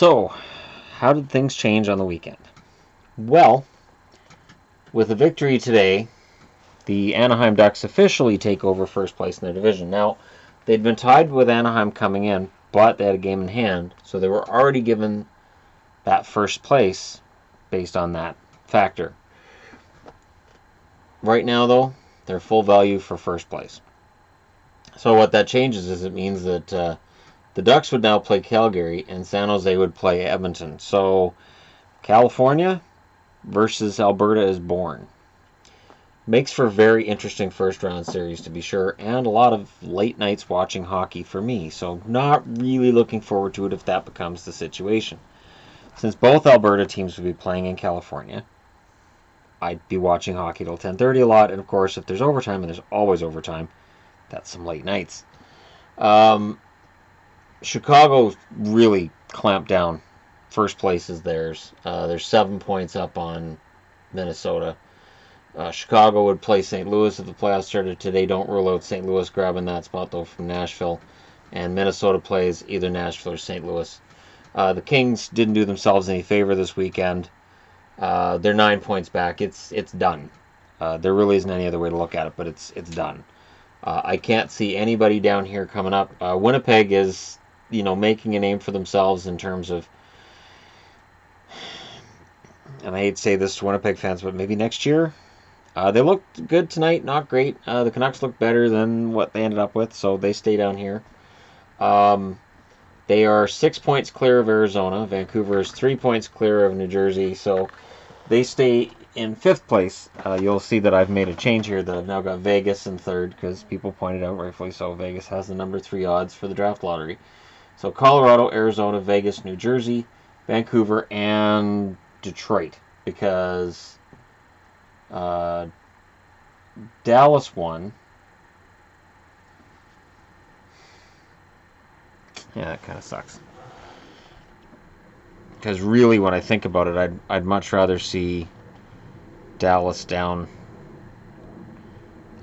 So, how did things change on the weekend? Well, with a victory today, the Anaheim Ducks officially take over first place in their division. Now, they'd been tied with Anaheim coming in, but they had a game in hand, so they were already given that first place based on that factor. Right now, though, they're full value for first place. So what that changes is it means that the Ducks would now play Calgary and San Jose would play Edmonton. So California versus Alberta is born. Makes for a very interesting first round series to be sure, and a lot of late nights watching hockey for me. So not really looking forward to it if that becomes the situation. Since both Alberta teams would be playing in California, I'd be watching hockey till 10:30 a lot, and of course if there's overtime, and there's always overtime, that's some late nights. Chicago really clamped down. First place is theirs. They're 7 points up on Minnesota. Chicago would play St. Louis if the playoffs started today. Don't rule out St. Louis grabbing that spot, though, from Nashville. And Minnesota plays either Nashville or St. Louis. The Kings didn't do themselves any favor this weekend. They're 9 points back. It's done. There really isn't any other way to look at it, but it's done. I can't see anybody down here coming up. Winnipeg is, making a name for themselves in terms of, and I hate to say this to Winnipeg fans, but maybe next year. They looked good tonight, not great. The Canucks looked better than what they ended up with, so they stay down here. They are 6 points clear of Arizona. Vancouver is 3 points clear of New Jersey, so they stay in 5th place. You'll see that I've made a change here that I've now got Vegas in 3rd because people pointed out, rightfully so, Vegas has the number 3 odds for the draft lottery. So Colorado, Arizona, Vegas, New Jersey, Vancouver, and Detroit, because Dallas won. Yeah, that kind of sucks. Because really, when I think about it, I'd much rather see Dallas down.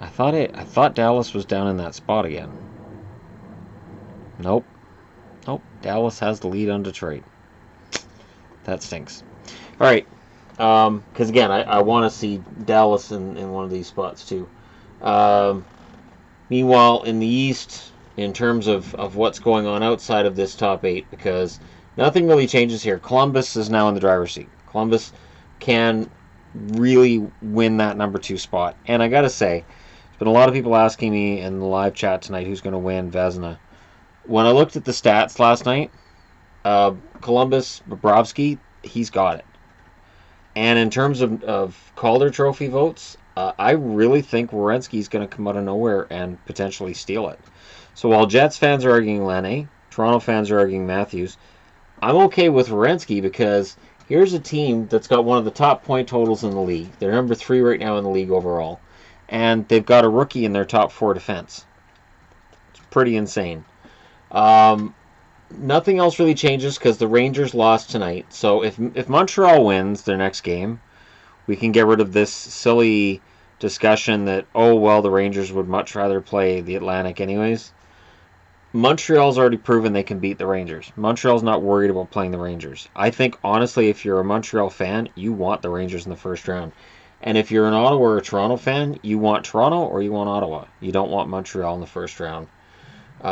I thought Dallas was down in that spot again. Nope. Dallas has the lead on Detroit. That stinks. All right. Because again, I want to see Dallas in one of these spots too. Meanwhile, in the East, in terms of what's going on outside of this top 8, because nothing really changes here. Columbus is now in the driver's seat. Columbus can really win that number 2 spot. And I got to say, there's been a lot of people asking me in the live chat tonight who's going to win Vezina. When I looked at the stats last night, Columbus, Bobrovsky, he's got it. And in terms of Calder Trophy votes, I really think Werenski's going to come out of nowhere and potentially steal it. So while Jets fans are arguing Laine, Toronto fans are arguing Matthews, I'm okay with Werenski because here's a team that's got one of the top point totals in the league. They're number 3 right now in the league overall. And they've got a rookie in their top 4 defense. It's pretty insane. Nothing else really changes because the Rangers lost tonight. So if Montreal wins their next game, we can get rid of this silly discussion that, the Rangers would much rather play the Atlantic anyways. Montreal's already proven they can beat the Rangers. Montreal's not worried about playing the Rangers. I think, honestly, if you're a Montreal fan, you want the Rangers in the first round. And if you're an Ottawa or a Toronto fan, you want Toronto or you want Ottawa. You don't want Montreal in the first round.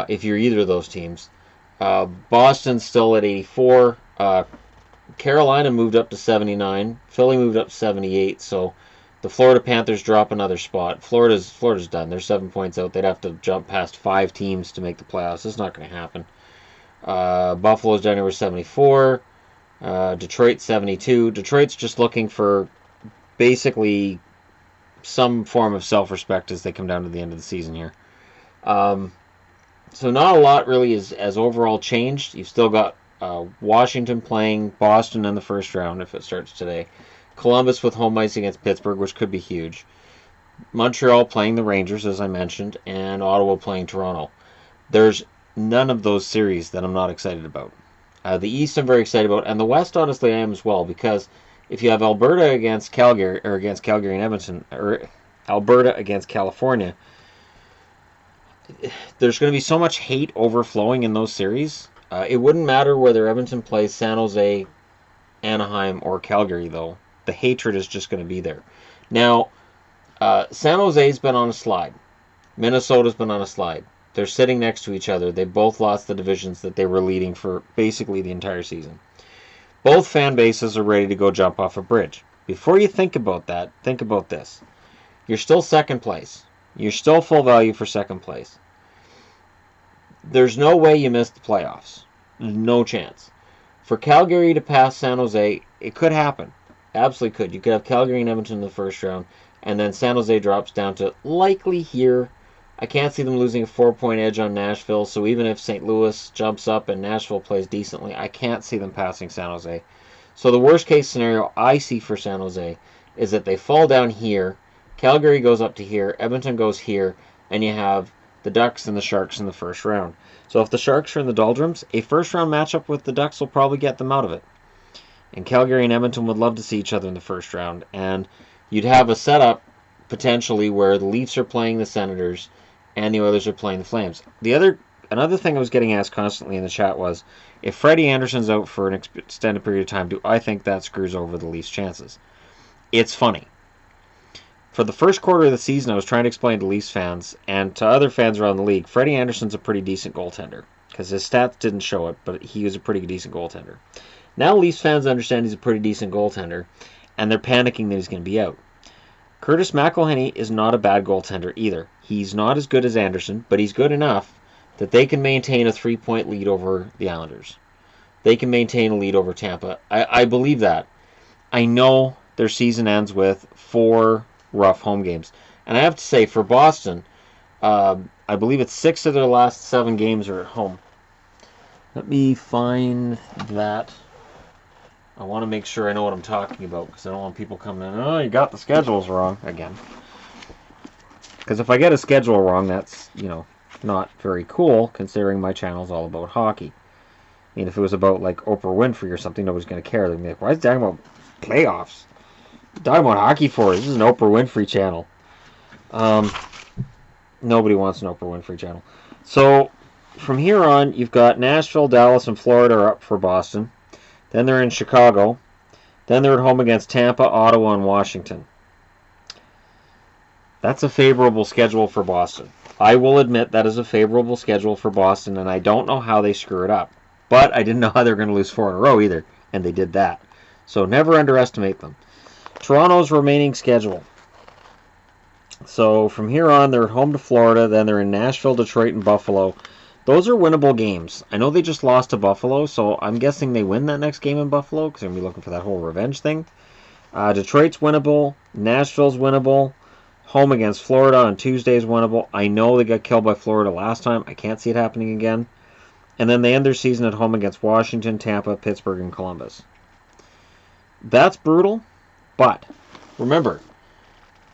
If you're either of those teams. Boston's still at 84. Carolina moved up to 79. Philly moved up to 78. So the Florida Panthers drop another spot. Florida's done. They're 7 points out. They'd have to jump past 5 teams to make the playoffs. It's not going to happen. Buffalo's down here with 74. Detroit 72. Detroit's just looking for basically some form of self-respect as they come down to the end of the season here. So not a lot really has overall changed. You've still got Washington playing Boston in the first round if it starts today. Columbus with home ice against Pittsburgh, which could be huge. Montreal playing the Rangers, as I mentioned, and Ottawa playing Toronto. There's none of those series that I'm not excited about. The East I'm very excited about, and the West, honestly, I am as well, because if you have Alberta against Calgary, or against Calgary and Edmonton, or Alberta against California, there's going to be so much hate overflowing in those series. It wouldn't matter whether Edmonton plays San Jose, Anaheim, or Calgary, though. The hatred is just going to be there. Now, San Jose's been on a slide. Minnesota's been on a slide. They're sitting next to each other. They both lost the divisions that they were leading for basically the entire season. Both fan bases are ready to go jump off a bridge. Before you think about that, think about this. You're still second place. You're still full value for second place. There's no way you miss the playoffs. There's no chance. For Calgary to pass San Jose, it could happen. Absolutely could. You could have Calgary and Edmonton in the first round, and then San Jose drops down to likely here. I can't see them losing a 4-point edge on Nashville, so even if St. Louis jumps up and Nashville plays decently, I can't see them passing San Jose. So the worst case scenario I see for San Jose is that they fall down here, Calgary goes up to here, Edmonton goes here, and you have the Ducks and the Sharks in the first round. So if the Sharks are in the doldrums, a first round matchup with the Ducks will probably get them out of it. And Calgary and Edmonton would love to see each other in the first round, and you'd have a setup potentially where the Leafs are playing the Senators and the Oilers are playing the Flames. Another thing I was getting asked constantly in the chat was, if Freddie Anderson's out for an extended period of time, do I think that screws over the Leafs' chances? It's funny. For the first quarter of the season, I was trying to explain to Leafs fans and to other fans around the league, Freddie Anderson's a pretty decent goaltender. Because his stats didn't show it, but he was a pretty decent goaltender. Now Leafs fans understand he's a pretty decent goaltender, and they're panicking that he's going to be out. Curtis McElhinney is not a bad goaltender either. He's not as good as Anderson, but he's good enough that they can maintain a 3-point lead over the Islanders. They can maintain a lead over Tampa. I believe that. I know their season ends with 4 rough home games. And I have to say, for Boston, I believe it's 6 of their last 7 games are at home. Let me find that. I want to make sure I know what I'm talking about, because I don't want people coming in, oh, you got the schedules wrong again. Because if I get a schedule wrong, that's, not very cool, considering my channel's all about hockey. I mean, if it was about, like, Oprah Winfrey or something, nobody's going to care. They'd be like, why is he talking about playoffs? What are you talking about hockey for? This is an Oprah Winfrey channel. Nobody wants an Oprah Winfrey channel. So, from here on, you've got Nashville, Dallas, and Florida are up for Boston. Then they're in Chicago. Then they're at home against Tampa, Ottawa, and Washington. That's a favorable schedule for Boston. I will admit that is a favorable schedule for Boston, and I don't know how they screw it up. But I didn't know how they were going to lose 4 in a row either, and they did that. So never underestimate them. Toronto's remaining schedule. So from here on, they're at home to Florida, then they're in Nashville, Detroit, and Buffalo. Those are winnable games. I know they just lost to Buffalo, so I'm guessing they win that next game in Buffalo, because they're going to be looking for that whole revenge thing. Detroit's winnable. Nashville's winnable. Home against Florida on Tuesday is winnable. I know they got killed by Florida last time. I can't see it happening again. And then they end their season at home against Washington, Tampa, Pittsburgh, and Columbus. That's brutal, but remember,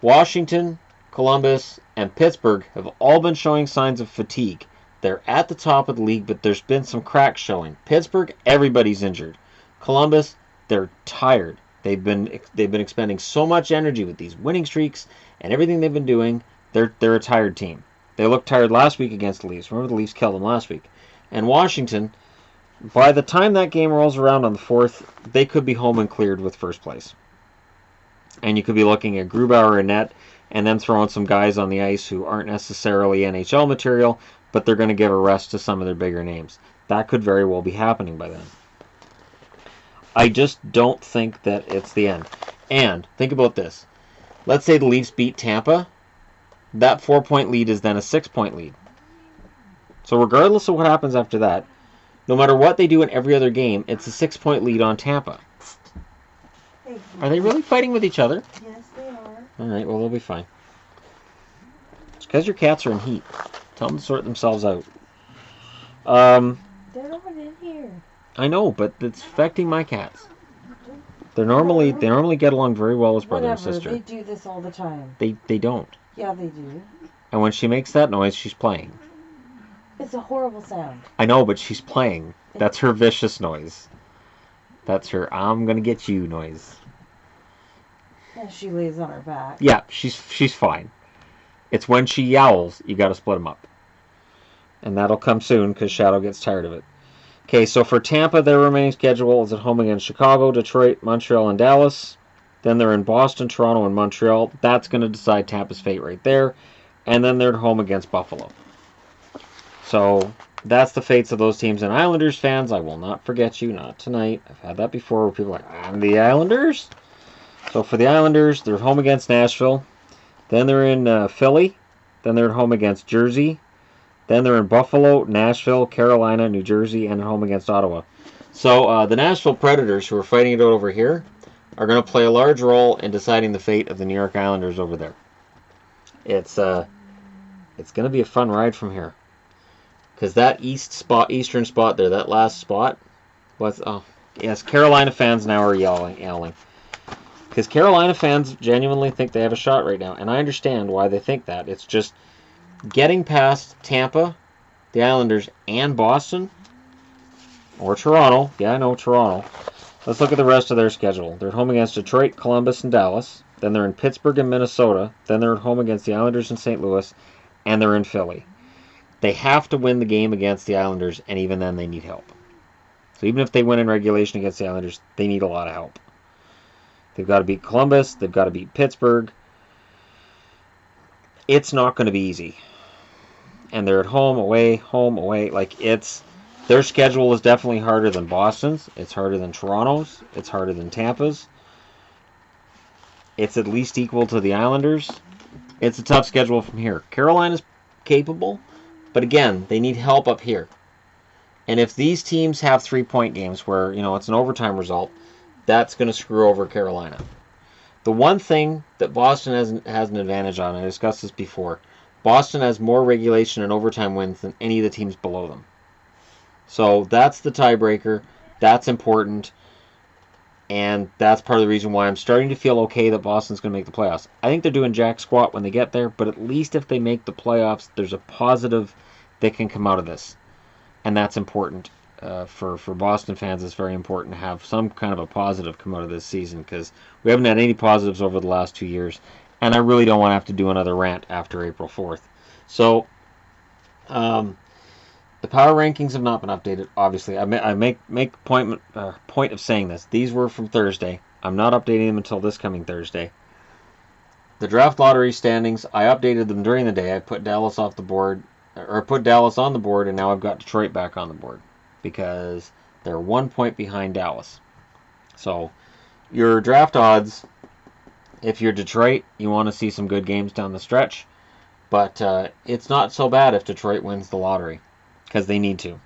Washington, Columbus, and Pittsburgh have all been showing signs of fatigue. They're at the top of the league, but there's been some cracks showing. Pittsburgh, everybody's injured. Columbus, they're tired. They've been expending so much energy with these winning streaks and everything they've been doing. They're a tired team. They looked tired last week against the Leafs. Remember, the Leafs killed them last week. And Washington, by the time that game rolls around on the 4th, they could be home and cleared with first place. And you could be looking at Grubauer and net, and then throwing some guys on the ice who aren't necessarily NHL material, but they're going to give a rest to some of their bigger names. That could very well be happening by then. I just don't think that it's the end. And think about this. Let's say the Leafs beat Tampa. That 4-point lead is then a 6-point lead. So regardless of what happens after that, no matter what they do in every other game, it's a 6-point lead on Tampa. Are they really fighting with each other? Yes, they are. Alright, well, they'll be fine. It's because your cats are in heat. Tell them to sort themselves out. They're not in here. I know, but it's affecting my cats. They normally get along very well as brother and sister. They do this all the time. They don't. Yeah, they do. And when she makes that noise, she's playing. It's a horrible sound. I know, but she's playing. That's her vicious noise. That's her I'm gonna get you noise. And she lays on her back. Yeah, she's fine. It's when she yowls, you gotta split them up. And that'll come soon, because Shadow gets tired of it. Okay, so for Tampa, their remaining schedule is at home against Chicago, Detroit, Montreal, and Dallas. Then they're in Boston, Toronto, and Montreal. That's going to decide Tampa's fate right there. And then they're at home against Buffalo. So that's the fates of those teams. And Islanders fans, I will not forget you, not tonight. I've had that before where people are like, I'm the Islanders? So for the Islanders, they're home against Nashville. Then they're in Philly. Then they're at home against Jersey. Then they're in Buffalo, Nashville, Carolina, New Jersey, and at home against Ottawa. So the Nashville Predators, who are fighting it out over here, are going to play a large role in deciding the fate of the New York Islanders over there. It's going to be a fun ride from here, because that eastern spot there, that last spot, yes, Carolina fans now are yelling, because Carolina fans genuinely think they have a shot right now, and I understand why they think that. It's just getting past Tampa, the Islanders, and Boston, or Toronto. Yeah, I know, Toronto. Let's look at the rest of their schedule. They're at home against Detroit, Columbus, and Dallas. Then they're in Pittsburgh and Minnesota. Then they're at home against the Islanders in St. Louis. And they're in Philly. They have to win the game against the Islanders, and even then they need help. So even if they win in regulation against the Islanders, they need a lot of help. They've got to beat Columbus. They've got to beat Pittsburgh. It's not going to be easy. And they're at home, away, home, away. Their schedule is definitely harder than Boston's. It's harder than Toronto's. It's harder than Tampa's. It's at least equal to the Islanders. It's a tough schedule from here. Carolina's capable, but again, they need help up here. And if these teams have 3-point games where, it's an overtime result, that's going to screw over Carolina. The one thing that Boston has an advantage on, I discussed this before, Boston has more regulation and overtime wins than any of the teams below them. So that's the tiebreaker. That's important. And that's part of the reason why I'm starting to feel okay that Boston's going to make the playoffs. I think they're doing jack squat when they get there, but at least if they make the playoffs, there's a positive that can come out of this. And that's important. For Boston fans, it's very important to have some kind of a positive come out of this season, because we haven't had any positives over the last 2 years. And I really don't want to have to do another rant after April 4th. So, the power rankings have not been updated, obviously. I make point of saying this. These were from Thursday. I'm not updating them until this coming Thursday. The draft lottery standings, I updated them during the day. I put Dallas off the board, or put Dallas on the board, and now I've got Detroit back on the board, because they're 1 point behind Dallas. So, your draft odds, if you're Detroit, you want to see some good games down the stretch. But it's not so bad if Detroit wins the lottery, because they need to.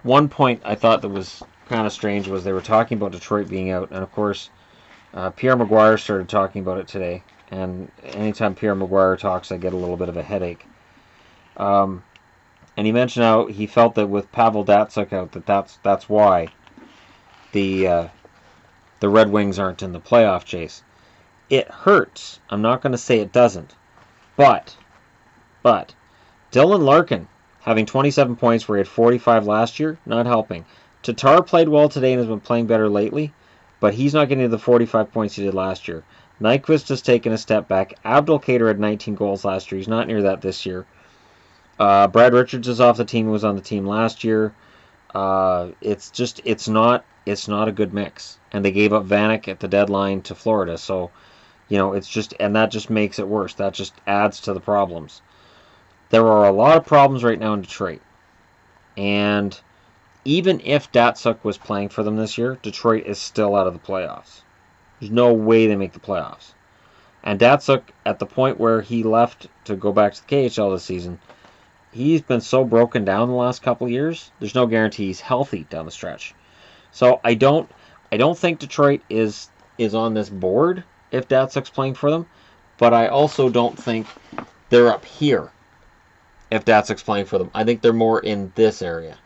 One point I thought that was kind of strange was they were talking about Detroit being out, and of course, Pierre Maguire started talking about it today. And anytime Pierre Maguire talks, I get a little bit of a headache. And he mentioned how he felt that with Pavel Datsyuk out, that's why the Red Wings aren't in the playoff chase. It hurts. I'm not going to say it doesn't. But Dylan Larkin having 27 points where he had 45 last year, not helping. Tatar played well today and has been playing better lately, but he's not getting to the 45 points he did last year. Nyquist has taken a step back. Abdelkader had 19 goals last year. He's not near that this year. Brad Richards is off the team. He was on the team last year. It's not a good mix. And they gave up Vanek at the deadline to Florida. So, and that just makes it worse. That just adds to the problems. There are a lot of problems right now in Detroit. And even if Datsyuk was playing for them this year, Detroit is still out of the playoffs. There's no way they make the playoffs. And Datsyuk, at the point where he left to go back to the KHL this season, he's been so broken down the last couple of years, there's no guarantee he's healthy down the stretch. So I don't think Detroit is on this board if Datsyuk's playing for them, but I also don't think they're up here if Datsyuk's playing for them. I think they're more in this area.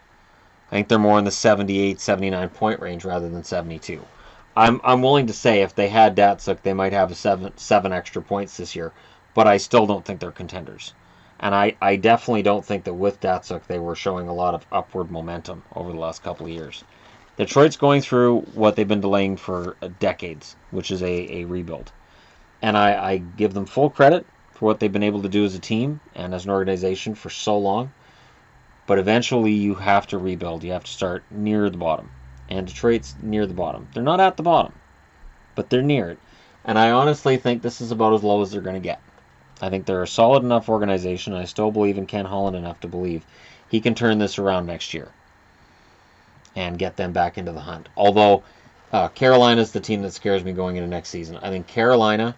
I think they're more in the 78, 79 point range rather than 72. I'm willing to say if they had Datsyuk, they might have seven extra points this year, but I still don't think they're contenders. And I definitely don't think that with Datsyuk they were showing a lot of upward momentum over the last couple of years. Detroit's going through what they've been delaying for decades, which is a rebuild. And I give them full credit for what they've been able to do as a team and as an organization for so long. But eventually you have to rebuild. You have to start near the bottom. And Detroit's near the bottom. They're not at the bottom, but they're near it. And I honestly think this is about as low as they're going to get. I think they're a solid enough organization. I still believe in Ken Holland enough to believe he can turn this around next year and get them back into the hunt. Although Carolina's the team that scares me going into next season. I think Carolina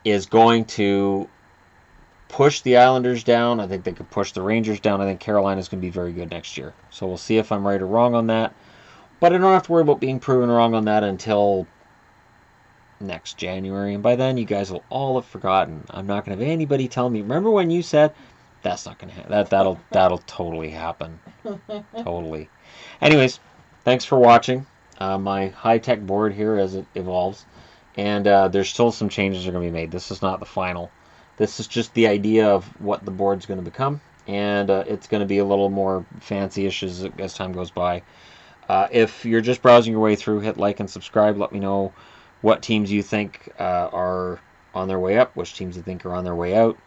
is going to push the Islanders down. I think they could push the Rangers down. I think Carolina's going to be very good next year. So we'll see if I'm right or wrong on that. But I don't have to worry about being proven wrong on that until next January. And by then, you guys will all have forgotten. I'm not going to have anybody tell me, remember when you said, that's not going to happen. That'll totally happen. Totally. Anyways, thanks for watching my high-tech board here as it evolves. And there's still some changes that are going to be made. This is not the final. This is just the idea of what the board's going to become, and it's going to be a little more fancy-ish as time goes by. If you're just browsing your way through, hit like and subscribe. Let me know what teams you think are on their way up, which teams you think are on their way out,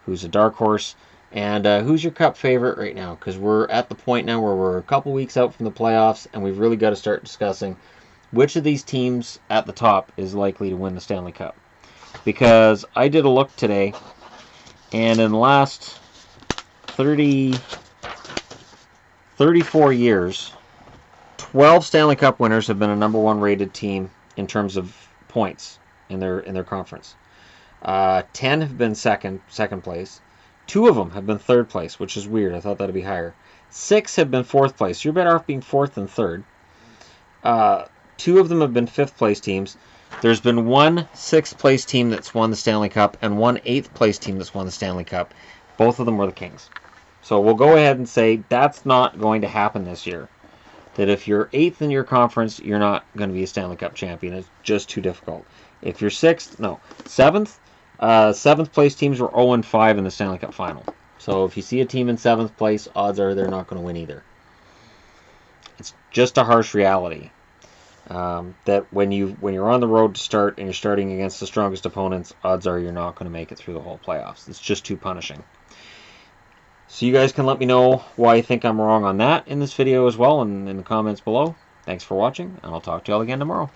who's a dark horse, and who's your Cup favorite right now, because we're at the point now where we're a couple weeks out from the playoffs, and we've really got to start discussing which of these teams at the top is likely to win the Stanley Cup. Because I did a look today, and in the last 34 years, 12 Stanley Cup winners have been a number one rated team in terms of points in their conference. 10 have been second place. 2 of them have been third place, which is weird. I thought that'd be higher. 6 have been fourth place. You're better off being fourth than third. 2 of them have been fifth place teams. There's been one 6th place team that's won the Stanley Cup and one 8th place team that's won the Stanley Cup. Both of them were the Kings. So we'll go ahead and say that's not going to happen this year. That if you're 8th in your conference, you're not going to be a Stanley Cup champion. It's just too difficult. If you're 7th, 7th place teams were 0-5 in the Stanley Cup final. So if you see a team in 7th place, odds are they're not going to win either. It's just a harsh reality. That when you're on the road to start and you're starting against the strongest opponents, odds are you're not going to make it through the whole playoffs. It's just too punishing. So you guys can let me know why you think I'm wrong on that in this video as well, and in the comments below. Thanks for watching, and I'll talk to y'all again tomorrow.